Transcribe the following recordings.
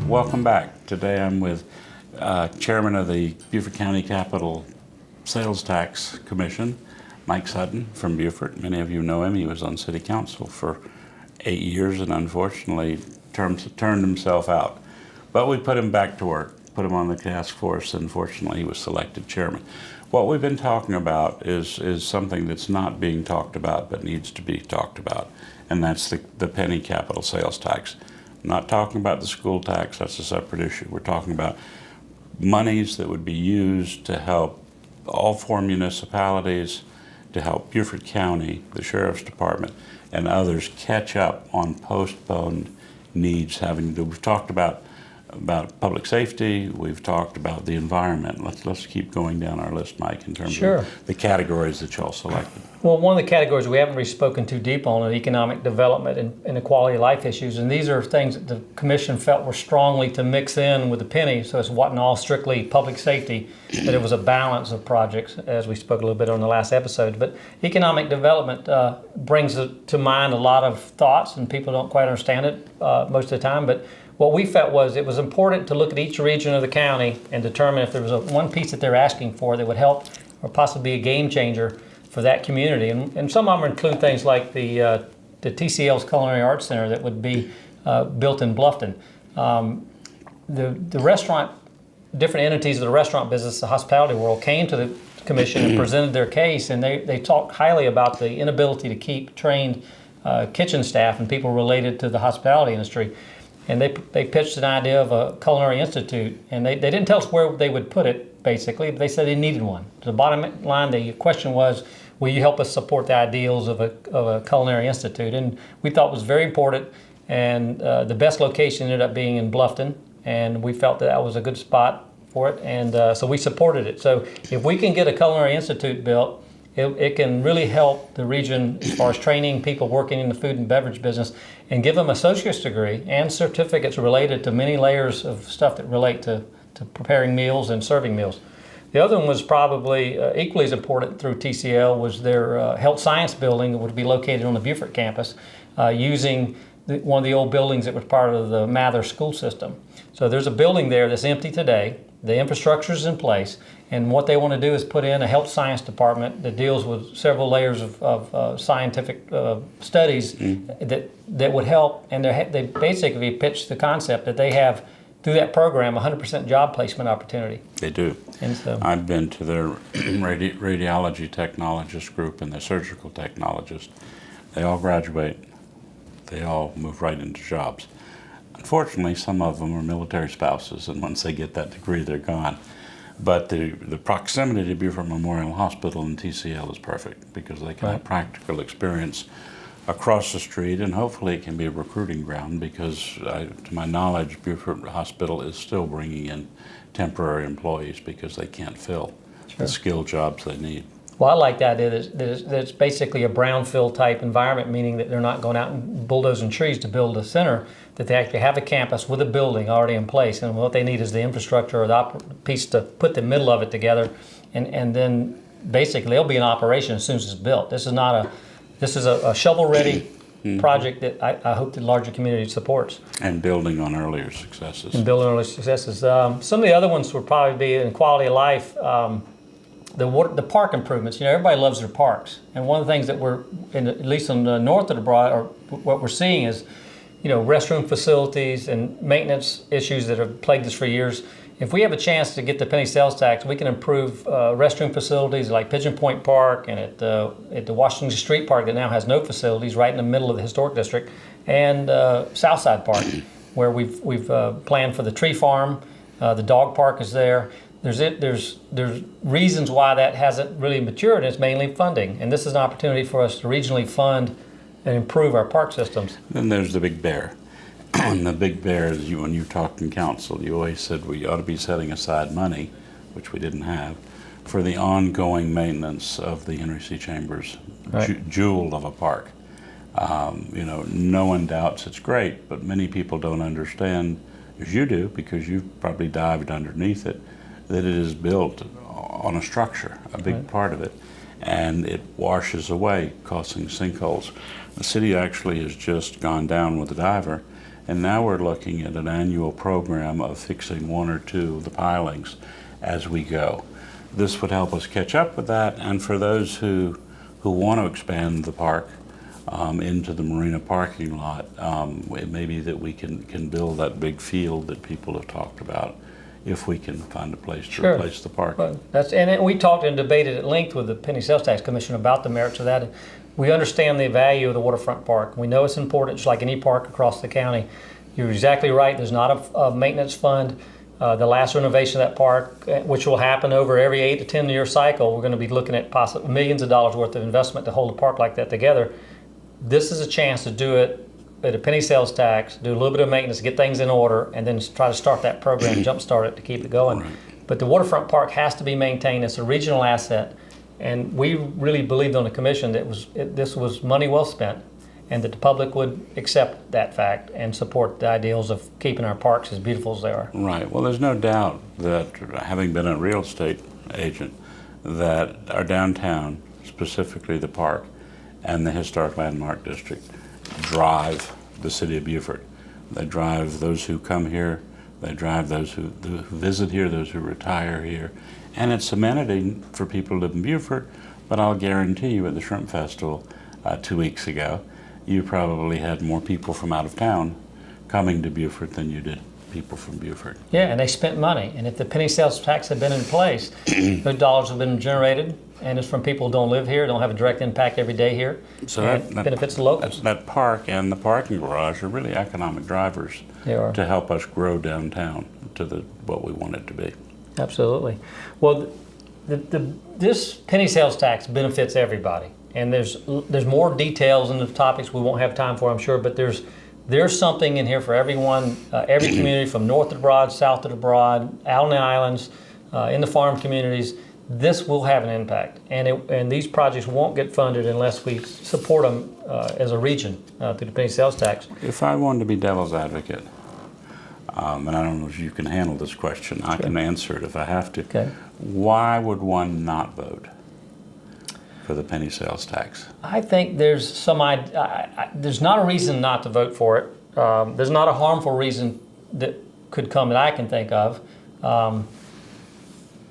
Welcome back. Today I'm with Chairman of the Beaufort County Capital Sales Tax Commission, Mike Sutton from Beaufort. Many of you know him. He was on City Council for 8 years and unfortunately turned himself out. But we put him back to work, put him on the task force, and fortunately he was selected chairman. What we've been talking about is something that's not being talked about but needs to be talked about, and that's the penny capital sales tax. I'm not talking about the school tax, that's a separate issue. We're talking about monies that would be used to help all 4 municipalities, to help Beaufort County, the Sheriff's Department, and others catch up on postponed needs having to do. We've talked about public safety, we've talked about the environment. Let's keep going down our list, Mike, in terms of the categories that y'all selected. Well, one of the categories we haven't really spoken too deep on is economic development and the quality of life issues, and these are things that the Commission felt were strongly to mix in with the penny, so it wasn't all strictly public safety, that it was a balance of projects, as we spoke a little bit on the last episode. But economic development brings to mind a lot of thoughts, and people don't quite understand it most of the time, but what we felt was it was important to look at each region of the county and determine if there was one piece that they're asking for that would help or possibly be a game changer for that community. And some of them include things like the TCL's Culinary Arts Center that would be built in Bluffton. The restaurant, different entities of the restaurant business, the hospitality world, came to the commission and presented their case, and they talked highly about the inability to keep trained kitchen staff and people related to the hospitality industry. And they pitched an idea of a culinary institute, and they didn't tell us where they would put it, basically, but they said they needed one. The bottom line, the question was, will you help us support the ideals of a culinary institute? And we thought it was very important, and the best location ended up being in Bluffton, and we felt that was a good spot for it, and so we supported it. So if we can get a culinary institute built, it can really help the region as far as training people working in the food and beverage business and give them an associate's degree and certificates related to many layers of stuff that relate to preparing meals and serving meals. The other one was probably equally as important through TCL was their health science building that would be located on the Beaufort campus using one of the old buildings that was part of the Mather school system. So there's a building there that's empty today. The infrastructure is in place, and what they want to do is put in a health science department that deals with several layers of scientific studies that would help. And they basically pitched the concept that they have, through that program, 100% job placement opportunity. They do. And so I've been to their radiology technologist group and their surgical technologist. They all graduate. They all move right into jobs. Unfortunately, some of them are military spouses, and once they get that degree, they're gone. But the proximity to Beaufort Memorial Hospital and TCL is perfect because they can have practical experience across the street, and hopefully it can be a recruiting ground because, to my knowledge, Beaufort Hospital is still bringing in temporary employees because they can't fill the skilled jobs they need. Well, I like that it's basically a brownfield type environment, meaning that they're not going out and bulldozing trees to build a center, that they actually have a campus with a building already in place, and what they need is the infrastructure or the piece to put the middle of it together, and then basically they'll be in operation as soon as it's built. This is a shovel-ready project that I hope the larger community supports. And building on earlier successes. Some of the other ones would probably be in quality of life. The park improvements. Everybody loves their parks, and one of the things that we're, at least on the north of the Broad, or what we're seeing is, restroom facilities and maintenance issues that have plagued us for years. If we have a chance to get the penny sales tax, we can improve restroom facilities like Pigeon Point Park and at the Washington Street Park that now has no facilities, right in the middle of the historic district, and Southside Park, where we've planned for the tree farm. The dog park is there. There's reasons why that hasn't really matured, and it's mainly funding. And this is an opportunity for us to regionally fund and improve our park systems. Then there's the big bear. And the big bear is, when you talked in council, you always said we ought to be setting aside money, which we didn't have, for the ongoing maintenance of the Henry C. Chambers jewel of a park. No one doubts it's great, but many people don't understand, as you do, because you've probably dived underneath it, that it is built on a structure, a big part of it, and it washes away, causing sinkholes. The city actually has just gone down with a diver And now we're looking at an annual program of fixing one or two of the pilings as we go. This would help us catch up with that, and for those who want to expand the park into the marina parking lot, it may be that we can build that big field that people have talked about if we can find a place to Sure. replace the park. Well, we talked and debated at length with the Penny Sales Tax Commission about the merits of that. We understand the value of the waterfront park. We know it's important, just like any park across the county. You're exactly right. There's not a maintenance fund. The last renovation of that park, which will happen over every 8 to 10 year cycle, we're going to be looking at possibly millions of dollars worth of investment to hold a park like that together. This is a chance to do it at a penny sales tax, do a little bit of maintenance, get things in order, and then try to start that program, jumpstart it to keep it going. Right. But the waterfront park has to be maintained. It's a regional asset, and we really believed on the commission that this was money well spent, and that the public would accept that fact and support the ideals of keeping our parks as beautiful as they are. Right. Well, there's no doubt that, having been a real estate agent, that our downtown, specifically the park and the historic landmark district, drive the city of Beaufort. They drive those who come here, they drive those who visit here, those who retire here, and it's amenity for people who live in Beaufort. But I'll guarantee you, at the Shrimp Festival 2 weeks ago, you probably had more people from out of town coming to Beaufort than you did people from Beaufort. Yeah, and they spent money. And if the penny sales tax had been in place, those dollars have been generated, and it's from people who don't live here, don't have a direct impact every day here. So that benefits the locals. That park and the parking garage are really economic drivers They are. to help us grow downtown to what we want it to be. Absolutely. Well, this penny sales tax benefits everybody, and there's more details in the topics we won't have time for, I'm sure, but there's something in here for everyone, every community from north of the Broad, south of the Broad, out on the islands, in the farm communities. This will have an impact, and these projects won't get funded unless we support them as a region through the penny sales tax. If I wanted to be devil's advocate, and I don't know if you can handle this question, I can answer it if I have to. Okay. Why would one not vote for the penny sales tax? I think there's there's not a reason not to vote for it. There's not a harmful reason that could come that I can think of.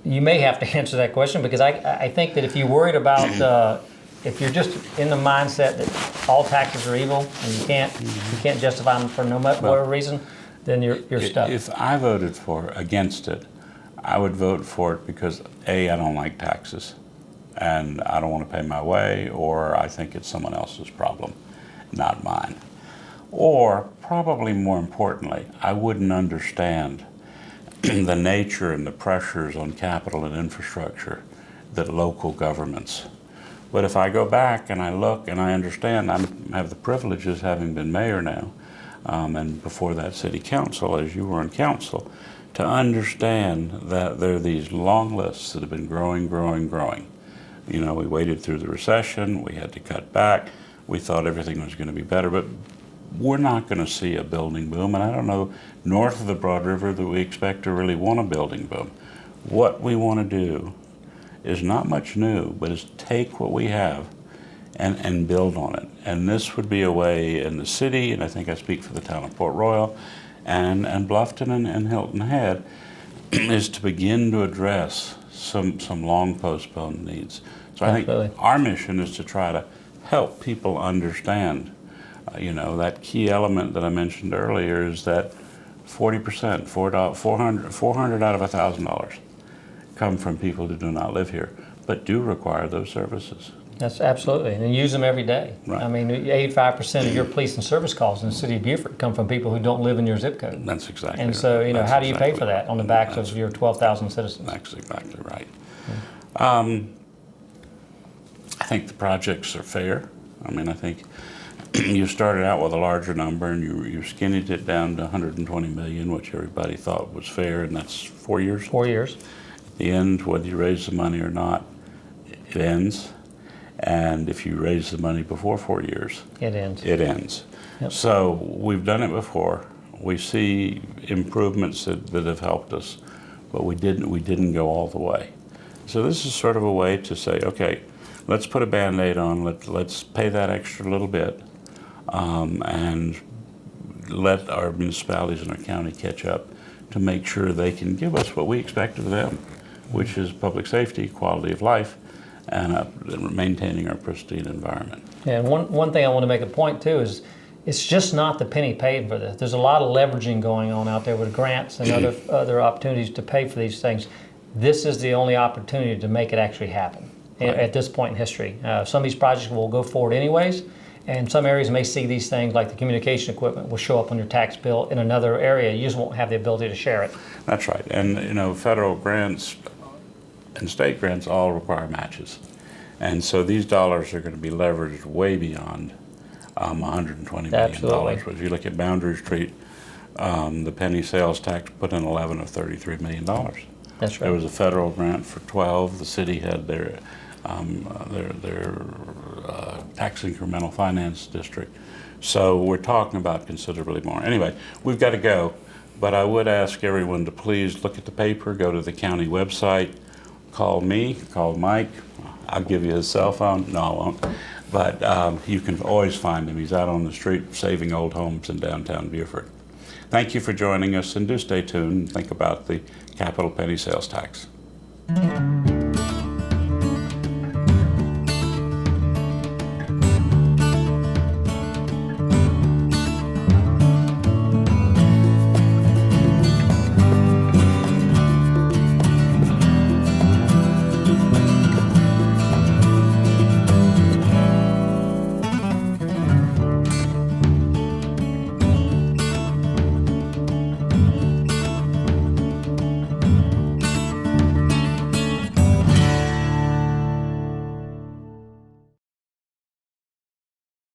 You may have to answer that question, because I think that if you're worried about, if you're just in the mindset that all taxes are evil and you can't justify them for no matter whatever reason, then you're stuck. If I voted against it, I would vote for it because A, I don't like taxes, and I don't want to pay my way, or I think it's someone else's problem, not mine. Or, probably more importantly, I wouldn't understand the nature and the pressures on capital and infrastructure that local governments. But if I go back and I look and I understand, I have the privileges, having been mayor now, and before that city council, as you were on council, to understand that there are these long lists that have been growing. You know, we waited through the recession, we had to cut back, we thought everything was going to be better, but we're not going to see a building boom, and I don't know north of the Broad River that we expect to really want a building boom. What we want to do is not much new, but is take what we have and build on it. And this would be a way in the city, and I think I speak for the town of Port Royal, and Bluffton and Hilton Head, is to begin to address some long postponed needs. So I think our mission is to try to help people understand. You know, that key element that I mentioned earlier is that 40%, $400 out of $1,000 come from people who do not live here, but do require those services. That's absolutely, and use them every day. Right. I mean, 85% of your police and service calls in the city of Beaufort come from people who don't live in your zip code. That's exactly And right. so, you know, That's how do you pay exactly for that right. on the backs of your 12,000 citizens? That's exactly right. I think the projects are fair. I mean, I think you started out with a larger number and you skinnied it down to 120 million, which everybody thought was fair, and that's 4 years. 4 years. At the end, whether you raise the money or not, it ends. And if you raise the money before 4 years, It ends. it ends. Yep. So we've done it before. We see improvements that have helped us, but we didn't go all the way. So this is sort of a way to say, okay, let's put a Band-Aid on, let's pay that extra little bit, and let our municipalities and our county catch up to make sure they can give us what we expect of them, which is public safety, quality of life, and maintaining our pristine environment. Yeah, and one thing I want to make a point too is it's just not the penny paid for this. There's a lot of leveraging going on out there with grants and other opportunities to pay for these things. This is the only opportunity to make it actually happen at this point in history. Some of these projects will go forward anyways, and some areas may see these things like the communication equipment will show up on your tax bill in another area. You just won't have the ability to share it. That's right. And federal grants and state grants all require matches. And so these dollars are going to be leveraged way beyond $120 million. Absolutely. If you look at Boundary Street, the penny sales tax put in 11 of $33 million. That's right. There was a federal grant for 12. The city had their tax incremental finance district. So we're talking about considerably more. Anyway, we've got to go, but I would ask everyone to please look at the paper, go to the county website, call me, call Mike. I'll give you his cell phone. No, I won't. But you can always find him. He's out on the street saving old homes in downtown Beaufort. Thank you for joining us, and do stay tuned and think about the capital penny sales tax.